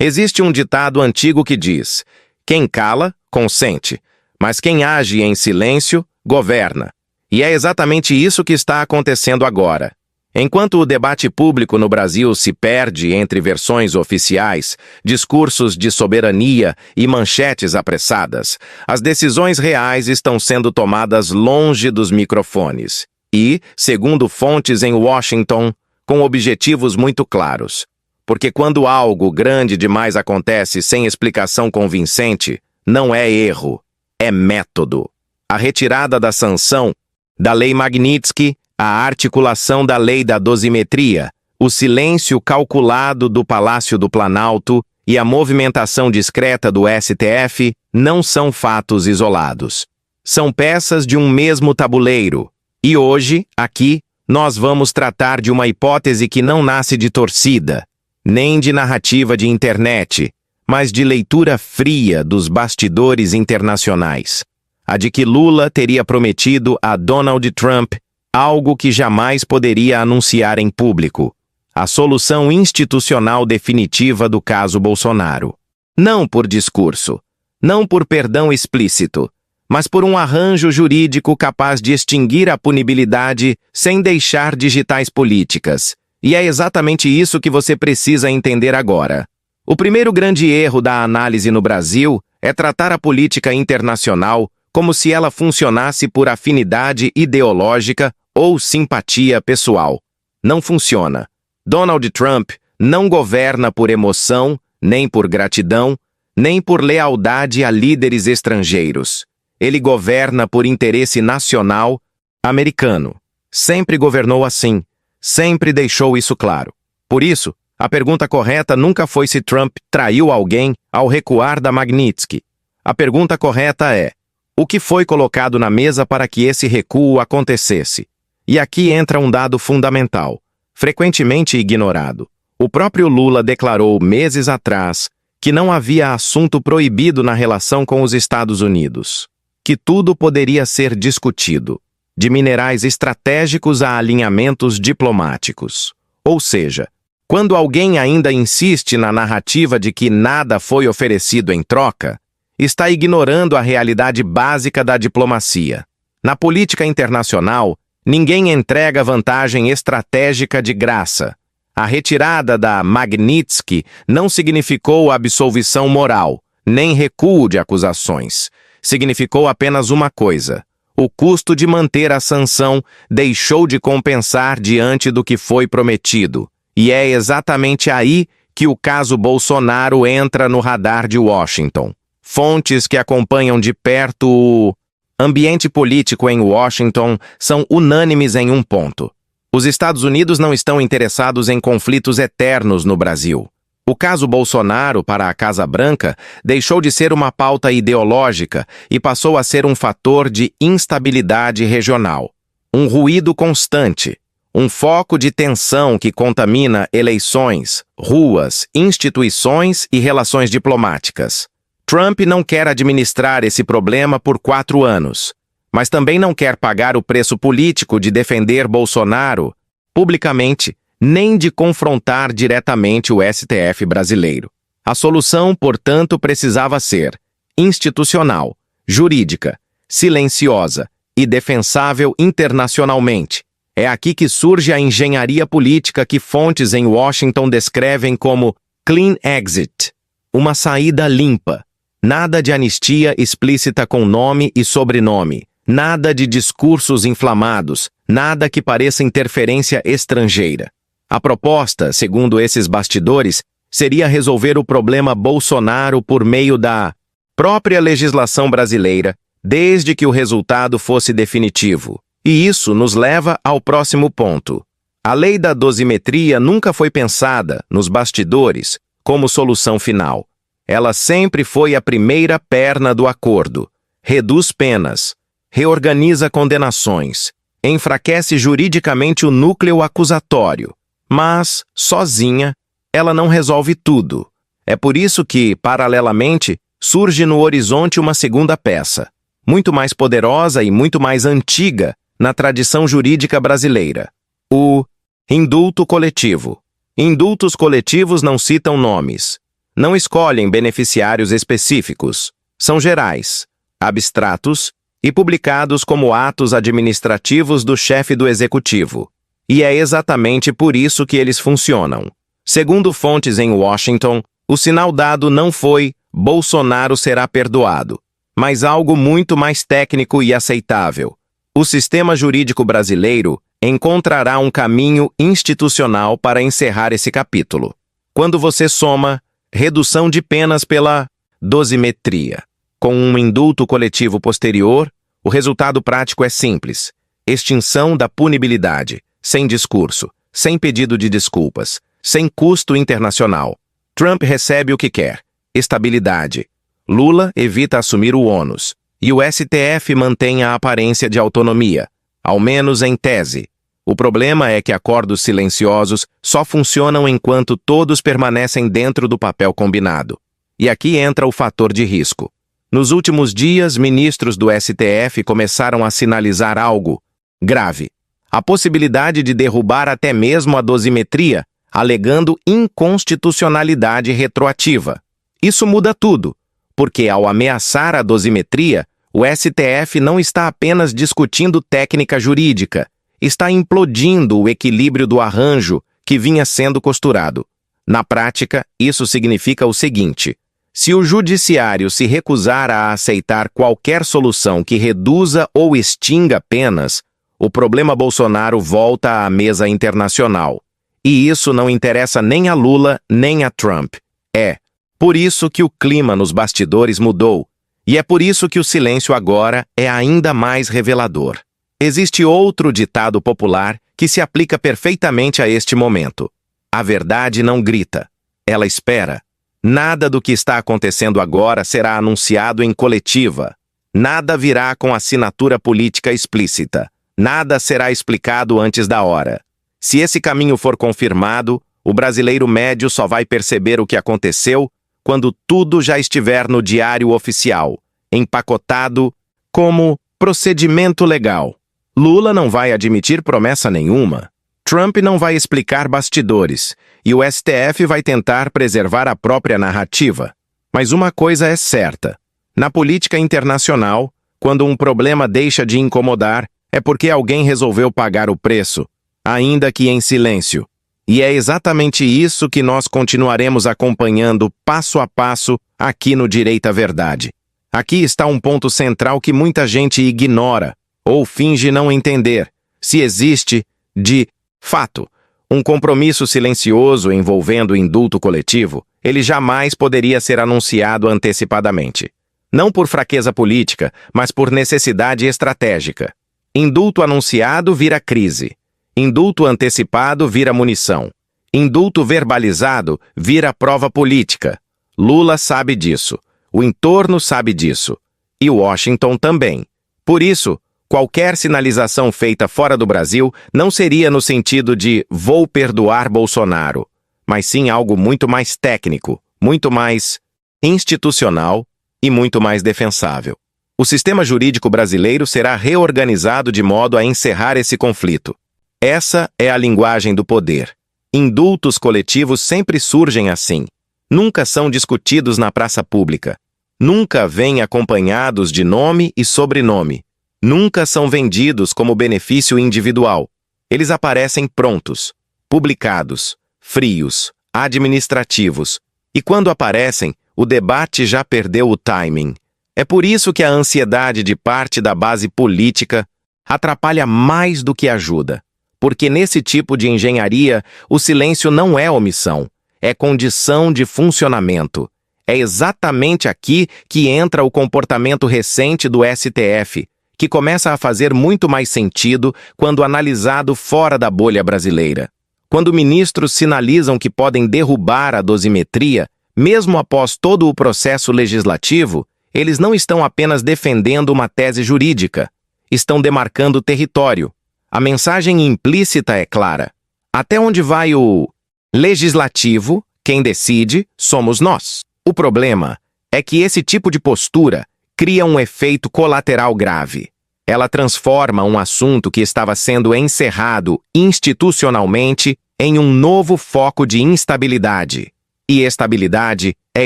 Existe um ditado antigo que diz: quem cala, consente, mas quem age em silêncio, governa. E é exatamente isso que está acontecendo agora. Enquanto o debate público no Brasil se perde entre versões oficiais, discursos de soberania e manchetes apressadas, as decisões reais estão sendo tomadas longe dos microfones e, segundo fontes em Washington, com objetivos muito claros. Porque quando algo grande demais acontece sem explicação convincente, não é erro, é método. A retirada da sanção da Lei Magnitsky, a articulação da lei da dosimetria, o silêncio calculado do Palácio do Planalto e a movimentação discreta do STF não são fatos isolados. São peças de um mesmo tabuleiro. E hoje, aqui, nós vamos tratar de uma hipótese que não nasce de torcida, nem de narrativa de internet, mas de leitura fria dos bastidores internacionais. A de que Lula teria prometido a Donald Trump algo que jamais poderia anunciar em público: a solução institucional definitiva do caso Bolsonaro. Não por discurso, não por perdão explícito, mas por um arranjo jurídico capaz de extinguir a punibilidade sem deixar digitais políticas. E é exatamente isso que você precisa entender agora. O primeiro grande erro da análise no Brasil é tratar a política internacional como se ela funcionasse por afinidade ideológica ou simpatia pessoal. Não funciona. Donald Trump não governa por emoção, nem por gratidão, nem por lealdade a líderes estrangeiros. Ele governa por interesse nacional americano. Sempre governou assim. Sempre deixou isso claro. Por isso, a pergunta correta nunca foi se Trump traiu alguém ao recuar da Magnitsky. A pergunta correta é: o que foi colocado na mesa para que esse recuo acontecesse? E aqui entra um dado fundamental, frequentemente ignorado. O próprio Lula declarou meses atrás que não havia assunto proibido na relação com os Estados Unidos, que tudo poderia ser discutido, de minerais estratégicos a alinhamentos diplomáticos. Ou seja, quando alguém ainda insiste na narrativa de que nada foi oferecido em troca, está ignorando a realidade básica da diplomacia. Na política internacional, ninguém entrega vantagem estratégica de graça. A retirada da Magnitsky não significou absolvição moral, nem recuo de acusações. Significou apenas uma coisa: o custo de manter a sanção deixou de compensar diante do que foi prometido. E é exatamente aí que o caso Bolsonaro entra no radar de Washington. Fontes que acompanham de perto o ambiente político em Washington são unânimes em um ponto: os Estados Unidos não estão interessados em conflitos eternos no Brasil. O caso Bolsonaro para a Casa Branca deixou de ser uma pauta ideológica e passou a ser um fator de instabilidade regional. Um ruído constante, um foco de tensão que contamina eleições, ruas, instituições e relações diplomáticas. Trump não quer administrar esse problema por 4 anos, mas também não quer pagar o preço político de defender Bolsonaro publicamente, nem de confrontar diretamente o STF brasileiro. A solução, portanto, precisava ser institucional, jurídica, silenciosa e defensável internacionalmente. É aqui que surge a engenharia política que fontes em Washington descrevem como clean exit, uma saída limpa. Nada de anistia explícita com nome e sobrenome, nada de discursos inflamados, nada que pareça interferência estrangeira. A proposta, segundo esses bastidores, seria resolver o problema Bolsonaro por meio da própria legislação brasileira, desde que o resultado fosse definitivo. E isso nos leva ao próximo ponto. A lei da dosimetria nunca foi pensada, nos bastidores, como solução final. Ela sempre foi a primeira perna do acordo. Reduz penas, reorganiza condenações, enfraquece juridicamente o núcleo acusatório. Mas, sozinha, ela não resolve tudo. É por isso que, paralelamente, surge no horizonte uma segunda peça, muito mais poderosa e muito mais antiga na tradição jurídica brasileira: o indulto coletivo. Indultos coletivos não citam nomes. não escolhem beneficiários específicos. São gerais, abstratos e publicados como atos administrativos do chefe do executivo. E é exatamente por isso que eles funcionam. Segundo fontes em Washington, o sinal dado não foi "Bolsonaro será perdoado", mas algo muito mais técnico e aceitável. O sistema jurídico brasileiro encontrará um caminho institucional para encerrar esse capítulo. Quando você soma redução de penas pela dosimetria com um indulto coletivo posterior, o resultado prático é simples: extinção da punibilidade, sem discurso, sem pedido de desculpas, sem custo internacional. Trump recebe o que quer: estabilidade. Lula evita assumir o ônus. E o STF mantém a aparência de autonomia, ao menos em tese. O problema é que acordos silenciosos só funcionam enquanto todos permanecem dentro do papel combinado. E aqui entra o fator de risco. Nos últimos dias, ministros do STF começaram a sinalizar algo grave: a possibilidade de derrubar até mesmo a dosimetria, alegando inconstitucionalidade retroativa. Isso muda tudo, porque ao ameaçar a dosimetria, o STF não está apenas discutindo técnica jurídica, está implodindo o equilíbrio do arranjo que vinha sendo costurado. Na prática, isso significa o seguinte: se o judiciário se recusar a aceitar qualquer solução que reduza ou extinga penas, o problema Bolsonaro volta à mesa internacional. E isso não interessa nem a Lula nem a Trump. É por isso que o clima nos bastidores mudou. E é por isso que o silêncio agora é ainda mais revelador. Existe outro ditado popular que se aplica perfeitamente a este momento: a verdade não grita, ela espera. Nada do que está acontecendo agora será anunciado em coletiva. Nada virá com assinatura política explícita. Nada será explicado antes da hora. Se esse caminho for confirmado, o brasileiro médio só vai perceber o que aconteceu quando tudo já estiver no diário oficial, empacotado como procedimento legal. Lula não vai admitir promessa nenhuma. Trump não vai explicar bastidores. E o STF vai tentar preservar a própria narrativa. Mas uma coisa é certa: na política internacional, quando um problema deixa de incomodar, é porque alguém resolveu pagar o preço, ainda que em silêncio. E é exatamente isso que nós continuaremos acompanhando passo a passo aqui no Direito à Verdade. Aqui está um ponto central que muita gente ignora ou finge não entender: se existe, de fato, um compromisso silencioso envolvendo indulto coletivo, ele jamais poderia ser anunciado antecipadamente. Não por fraqueza política, mas por necessidade estratégica. Indulto anunciado vira crise. Indulto antecipado vira munição. Indulto verbalizado vira prova política. Lula sabe disso. O entorno sabe disso. E Washington também. Por isso, qualquer sinalização feita fora do Brasil não seria no sentido de "vou perdoar Bolsonaro", mas sim algo muito mais técnico, muito mais institucional e muito mais defensável. O sistema jurídico brasileiro será reorganizado de modo a encerrar esse conflito. Essa é a linguagem do poder. Indultos coletivos sempre surgem assim. Nunca são discutidos na praça pública. Nunca vêm acompanhados de nome e sobrenome. Nunca são vendidos como benefício individual. Eles aparecem prontos, publicados, frios, administrativos. E quando aparecem, o debate já perdeu o timing. É por isso que a ansiedade de parte da base política atrapalha mais do que ajuda. Porque nesse tipo de engenharia, o silêncio não é omissão, é condição de funcionamento. É exatamente aqui que entra o comportamento recente do STF, que começa a fazer muito mais sentido quando analisado fora da bolha brasileira. Quando ministros sinalizam que podem derrubar a dosimetria, mesmo após todo o processo legislativo, eles não estão apenas defendendo uma tese jurídica, estão demarcando território. A mensagem implícita é clara: até onde vai o legislativo, quem decide somos nós. O problema é que esse tipo de postura cria um efeito colateral grave. Ela transforma um assunto que estava sendo encerrado institucionalmente em um novo foco de instabilidade. E estabilidade É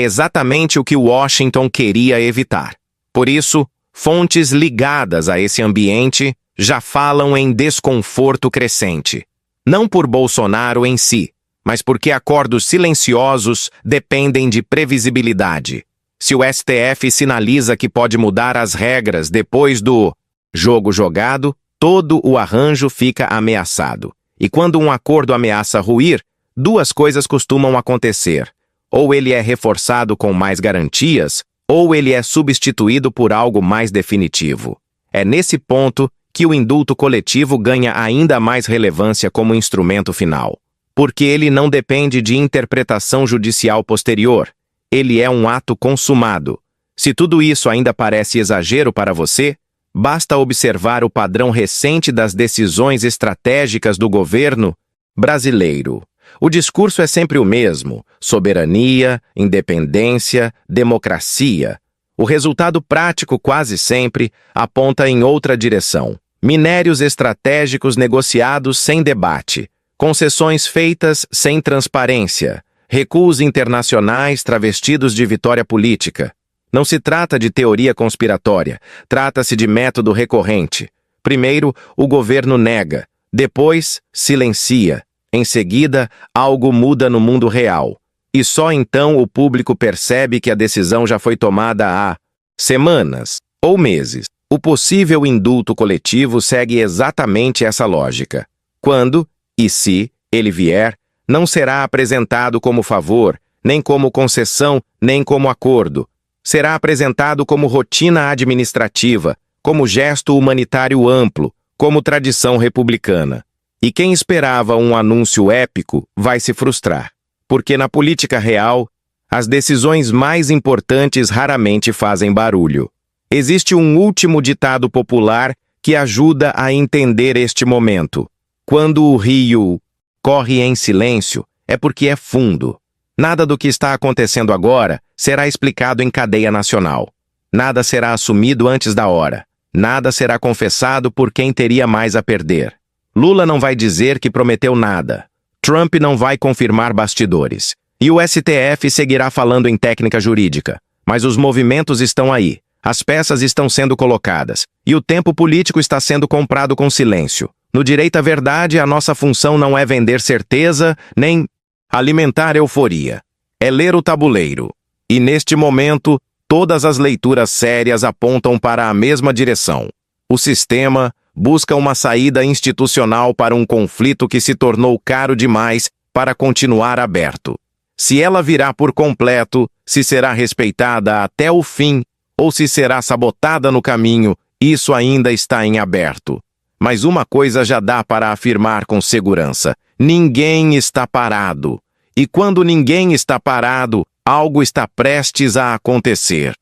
exatamente o que Washington queria evitar. Por isso, fontes ligadas a esse ambiente já falam em desconforto crescente. Não por Bolsonaro em si, mas porque acordos silenciosos dependem de previsibilidade. Se o STF sinaliza que pode mudar as regras depois do jogo jogado, todo o arranjo fica ameaçado. E quando um acordo ameaça ruir, duas coisas costumam acontecer. Ou ele é reforçado com mais garantias, ou ele é substituído por algo mais definitivo. É nesse ponto que o indulto coletivo ganha ainda mais relevância como instrumento final. Porque ele não depende de interpretação judicial posterior. Ele é um ato consumado. Se tudo isso ainda parece exagero para você, basta observar o padrão recente das decisões estratégicas do governo brasileiro. O discurso é sempre o mesmo: soberania, independência, democracia. O resultado prático quase sempre aponta em outra direção. Minérios estratégicos negociados sem debate, concessões feitas sem transparência, recuos internacionais travestidos de vitória política. Não se trata de teoria conspiratória, trata-se de método recorrente. Primeiro, o governo nega, depois, silencia. Em seguida, algo muda no mundo real. E só então o público percebe que a decisão já foi tomada há semanas ou meses. O possível indulto coletivo segue exatamente essa lógica. Quando, e se, ele vier, não será apresentado como favor, nem como concessão, nem como acordo. Será apresentado como rotina administrativa, como gesto humanitário amplo, como tradição republicana. E quem esperava um anúncio épico vai se frustrar, porque na política real, as decisões mais importantes raramente fazem barulho. Existe um último ditado popular que ajuda a entender este momento. Quando o rio corre em silêncio, é porque é fundo. Nada do que está acontecendo agora será explicado em cadeia nacional. Nada será assumido antes da hora. Nada será confessado por quem teria mais a perder. Lula não vai dizer que prometeu nada. Trump não vai confirmar bastidores. E o STF seguirá falando em técnica jurídica. Mas os movimentos estão aí. As peças estão sendo colocadas. E o tempo político está sendo comprado com silêncio. No direito à verdade, a nossa função não é vender certeza, nem alimentar euforia. É ler o tabuleiro. E neste momento, todas as leituras sérias apontam para a mesma direção. O sistema busca uma saída institucional para um conflito que se tornou caro demais para continuar aberto. Se ela virá por completo, se será respeitada até o fim, ou se será sabotada no caminho, isso ainda está em aberto. Mas uma coisa já dá para afirmar com segurança: ninguém está parado. E quando ninguém está parado, algo está prestes a acontecer.